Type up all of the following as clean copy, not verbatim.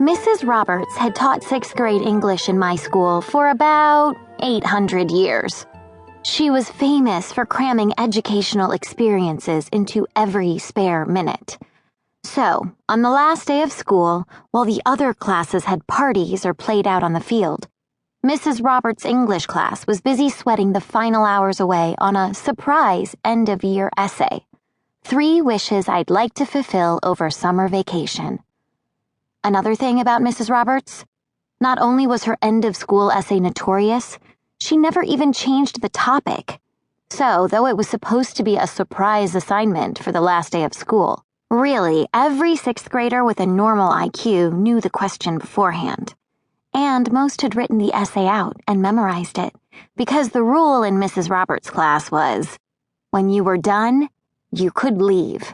Mrs. Roberts had taught sixth grade English in my school for about 800 years. She was famous for cramming educational experiences into every spare minute. So, on the last day of school, while the other classes had parties or played out on the field, Mrs. Roberts' English class was busy sweating the final hours away on a surprise end-of-year essay. 3 wishes I'd like to fulfill over summer vacation. Another thing about Mrs. Roberts, not only was her end-of-school essay notorious, she never even changed the topic. So, though it was supposed to be a surprise assignment for the last day of school, really, every 6th grader with a normal IQ knew the question beforehand. And most had written the essay out and memorized it, because the rule in Mrs. Roberts' class was, when you were done, you could leave.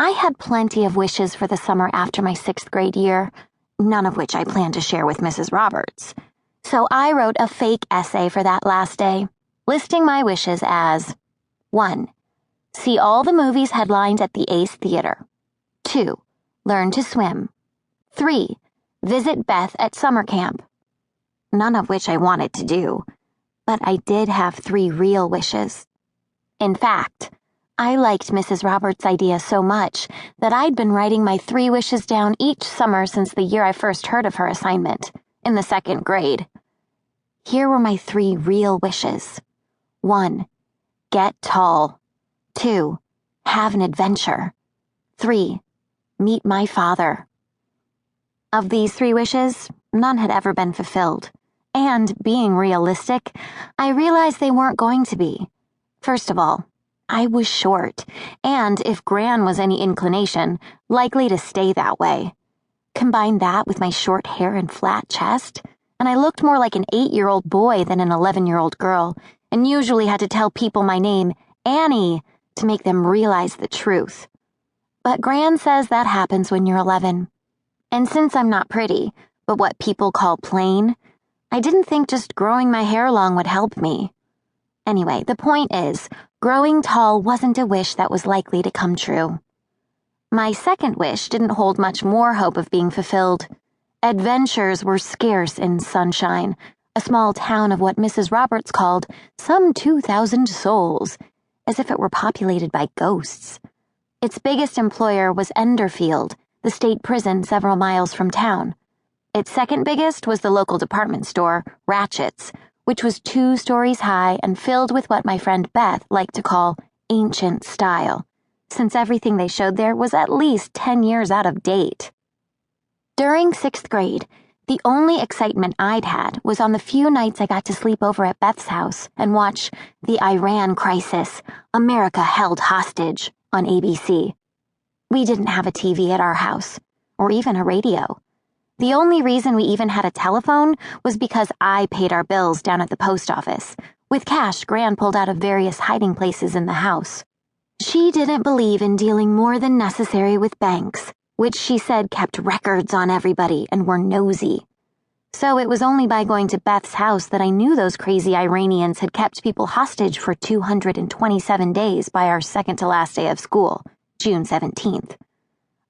I had plenty of wishes for the summer after my 6th grade year, none of which I planned to share with Mrs. Roberts. So I wrote a fake essay for that last day, listing my wishes as 1. See all the movies headlined at the Ace Theater. 2. Learn to swim. 3. Visit Beth at summer camp. None of which I wanted to do, but I did have 3 real wishes. In fact, I liked Mrs. Roberts' idea so much that I'd been writing my 3 wishes down each summer since the year I first heard of her assignment, in the 2nd grade. Here were my 3 real wishes. 1. Get tall. 2. Have an adventure. 3. Meet my father. Of these 3 wishes, none had ever been fulfilled. And, being realistic, I realized they weren't going to be. First of all, I was short, and if Gran was any inclination, likely to stay that way. Combine that with my short hair and flat chest, and I looked more like an 8-year-old boy than an 11-year-old girl, and usually had to tell people my name, Annie, to make them realize the truth. But Gran says that happens when you're 11. And since I'm not pretty, but what people call plain, I didn't think just growing my hair long would help me. Anyway, the point is, growing tall wasn't a wish that was likely to come true. My second wish didn't hold much more hope of being fulfilled. Adventures were scarce in Sunshine, a small town of what Mrs. Roberts called some 2,000 souls, as if it were populated by ghosts. Its biggest employer was Enderfield, the state prison several miles from town. Its second biggest was the local department store, Ratchet's, which was 2 stories high and filled with what my friend Beth liked to call ancient style, since everything they showed there was at least 10 years out of date. During 6th grade, the only excitement I'd had was on the few nights I got to sleep over at Beth's house and watch The Iran Crisis, America Held Hostage, on ABC. We didn't have a TV at our house, or even a radio. The only reason we even had a telephone was because I paid our bills down at the post office, with cash Gran pulled out of various hiding places in the house. She didn't believe in dealing more than necessary with banks, which she said kept records on everybody and were nosy. So it was only by going to Beth's house that I knew those crazy Iranians had kept people hostage for 227 days by our second-to-last day of school, June 17th.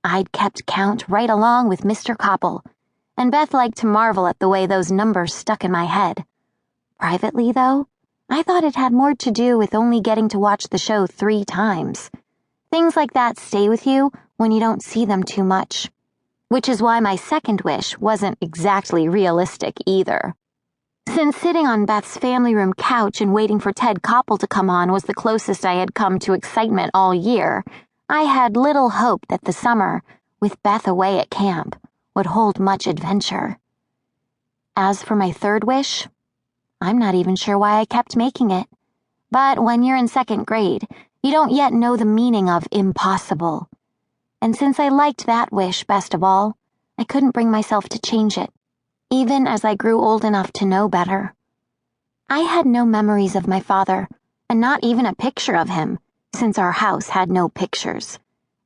I'd kept count right along with Mr. Koppel, and Beth liked to marvel at the way those numbers stuck in my head. Privately, though, I thought it had more to do with only getting to watch the show 3 times. Things like that stay with you when you don't see them too much. Which is why my second wish wasn't exactly realistic either. Since sitting on Beth's family room couch and waiting for Ted Koppel to come on was the closest I had come to excitement all year, I had little hope that the summer, with Beth away at camp, would hold much adventure. As for my third wish, I'm not even sure why I kept making it. But when you're in 2nd grade, you don't yet know the meaning of impossible. And since I liked that wish best of all, I couldn't bring myself to change it, even as I grew old enough to know better. I had no memories of my father, and not even a picture of him, since our house had no pictures.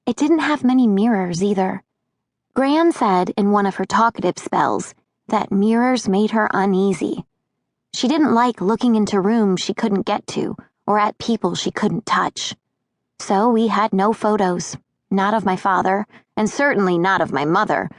It didn't have many mirrors either. Gran said in one of her talkative spells that mirrors made her uneasy. She didn't like looking into rooms she couldn't get to or at people she couldn't touch. So we had no photos, not of my father, and certainly not of my mother,